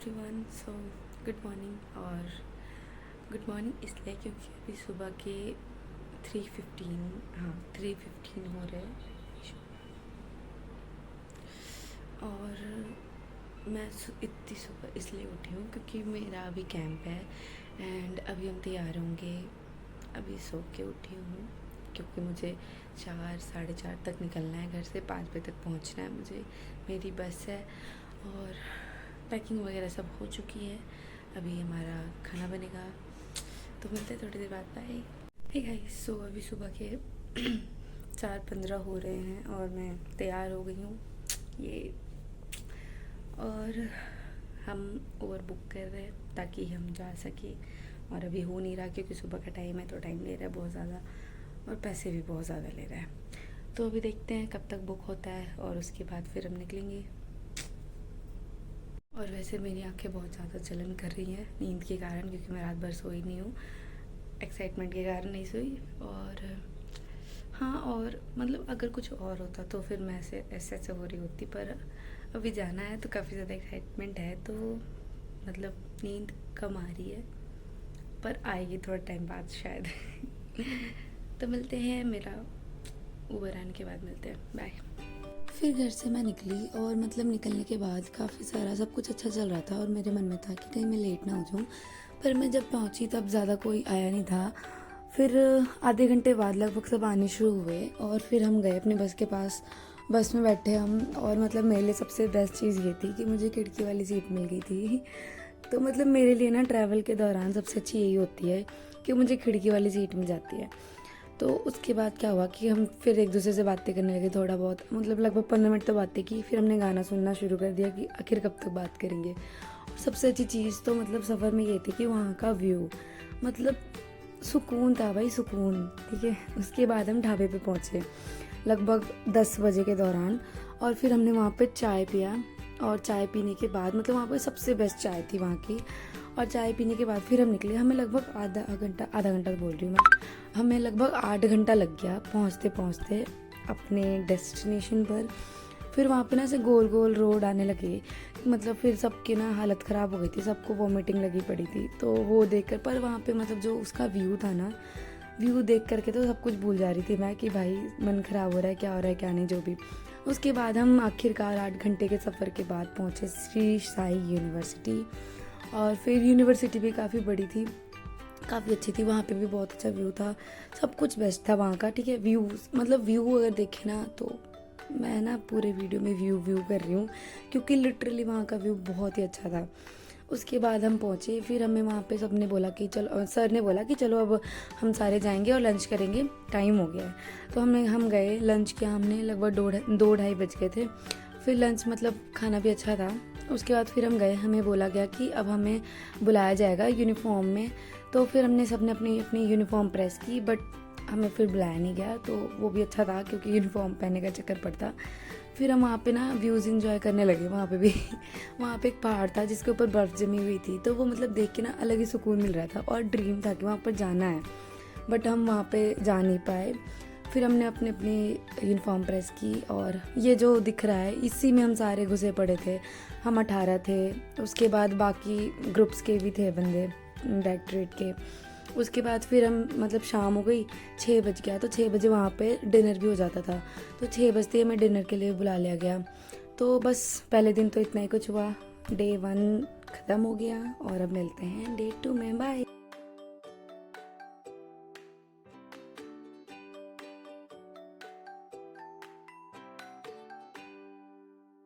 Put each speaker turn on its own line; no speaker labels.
Everyone. So good morning. और good morning इसलिए क्योंकि अभी सुबह के 3:15 हो रहे हैं। और मैं इतनी सुबह इसलिए उठी हूँ क्योंकि मेरा अभी कैंप है एंड अभी हम तैयार होंगे। अभी सो के उठी हूँ क्योंकि मुझे 4 साढ़े 4 तक निकलना है घर से, 5 बजे तक पहुँचना है मुझे। मेरी बस है और पैकिंग वगैरह सब हो चुकी है। अभी हमारा खाना बनेगा तो मिलते हैं थोड़ी देर बाद। बाय। हे गाइस, सो अभी सुबह के 4:15 हो रहे हैं और मैं तैयार हो गई हूँ ये। और हम ओवर बुक कर रहे हैं ताकि हम जा सके, और अभी हो नहीं रहा क्योंकि सुबह का टाइम है तो टाइम ले रहा है बहुत ज़्यादा और पैसे भी बहुत ज़्यादा ले रहा है। तो अभी देखते हैं कब तक बुक होता है और उसके बाद फिर हम निकलेंगे। और वैसे मेरी आंखें बहुत ज़्यादा जलन कर रही हैं नींद के कारण, क्योंकि मैं रात भर सोई नहीं हूँ, एक्साइटमेंट के कारण नहीं सोई। और हाँ, और मतलब अगर कुछ और होता तो फिर मैं ऐसे हो रही होती, पर अभी जाना है तो काफ़ी ज़्यादा एक्साइटमेंट है, तो मतलब नींद कम आ रही है, पर आएगी थोड़ा टाइम बाद शायद। तो मिलते हैं, मेरा ऊबर आने के बाद मिलते हैं। बाय। फिर घर से मैं निकली और मतलब निकलने के बाद काफ़ी सारा सब कुछ अच्छा चल रहा था और मेरे मन में था कि कहीं मैं लेट ना हो जाऊँ, पर मैं जब पहुँची तब ज़्यादा कोई आया नहीं था। फिर आधे घंटे बाद लगभग सब आने शुरू हुए और फिर हम गए अपनी बस के पास। बस में बैठे हम, और मतलब मेरे लिए सबसे बेस्ट चीज़ ये थी कि मुझे खिड़की वाली सीट मिल गई थी। तो मतलब मेरे लिए ना ट्रैवल के दौरान सबसे अच्छी यही होती है कि मुझे खिड़की वाली सीट मिल जाती है। तो उसके बाद क्या हुआ कि हम फिर एक दूसरे से बातें करने लगे थोड़ा बहुत, मतलब लगभग 15 मिनट तो बातें की। फिर हमने गाना सुनना शुरू कर दिया कि आखिर कब तक बात करेंगे। और सबसे अच्छी चीज़ तो मतलब सफ़र में ये थी कि वहाँ का व्यू, मतलब सुकून था भाई, सुकून। ठीक है, उसके बाद हम ढाबे पे पहुँचे लगभग 10 बजे के दौरान, और फिर हमने वहाँ पे चाय पिया। और चाय पीने के बाद मतलब वहाँ पे सबसे बेस्ट चाय थी वहाँ की। और चाय पीने के बाद फिर हम निकले। हमें लगभग आधा घंटा बोल रही हूँ मैं, हमें लगभग 8 घंटा लग गया पहुँचते पहुँचते अपने डेस्टिनेशन पर। फिर वहाँ पे ना ऐसे गोल गोल रोड आने लगे, मतलब फिर सबकी ना हालत ख़राब हो गई थी, सबको वॉमिटिंग लगी पड़ी थी। तो वो देखकर, पर वहाँ पे मतलब जो उसका व्यू था ना, व्यू देख करके तो सब कुछ भूल जा रही थी मैं कि भाई मन ख़राब हो रहा है, क्या हो रहा है क्या नहीं, जो भी। उसके बाद हम आखिरकार 8 घंटे के सफ़र के बाद पहुँचे श्री साई यूनिवर्सिटी। और फिर यूनिवर्सिटी भी काफ़ी बड़ी थी, काफ़ी अच्छी थी, वहाँ पे भी बहुत अच्छा व्यू था, सब कुछ बेस्ट था वहाँ का। ठीक है, व्यू मतलब व्यू अगर देखे ना, तो मैं ना पूरे वीडियो में व्यू कर रही हूँ क्योंकि लिटरली वहाँ का व्यू बहुत ही अच्छा था। उसके बाद हम पहुँचे, फिर हमें वहाँ पे सबने बोला कि चलो, सर ने बोला कि चलो अब हम सारे जाएंगे और लंच करेंगे, टाइम हो गया है। तो हम गए, लंच किया हमने, लगभग 2-2:30 बज गए थे। फिर लंच मतलब खाना भी अच्छा था। उसके बाद फिर हम गए, हमें बोला गया कि अब हमें बुलाया जाएगा यूनिफॉर्म में। तो फिर हमने सबने अपनी अपनी यूनिफॉर्म प्रेस की, बट हमें फिर बुलाया नहीं गया, तो वो भी अच्छा था क्योंकि यूनिफॉर्म पहनने का चक्कर पड़ता। फिर हम वहाँ पे ना व्यूज़ इंजॉय करने लगे वहाँ पे भी। वहाँ पे एक पहाड़ था जिसके ऊपर बर्फ़ जमी हुई थी, तो वो मतलब देख के ना अलग ही सुकून मिल रहा था और ड्रीम था कि वहाँ पर जाना है, बट हम वहाँ पे जा नहीं पाए। फिर हमने अपनी अपनी यूनिफॉर्म प्रेस की, और ये जो दिख रहा है इसी में हम सारे घुसे पड़े थे। हम 18 थे, उसके बाद बाकी ग्रुप्स के भी थे बंदे डायरेक्टरेट के। उसके बाद फिर हम मतलब शाम हो गई, 6 बज गया, तो 6 बजे वहाँ पे डिनर भी हो जाता था, तो 6 बजते हमें डिनर के लिए बुला लिया गया। तो बस पहले दिन तो इतना ही कुछ हुआ, डे 1 ख़त्म हो गया और अब मिलते हैं डे 2 में। बाय।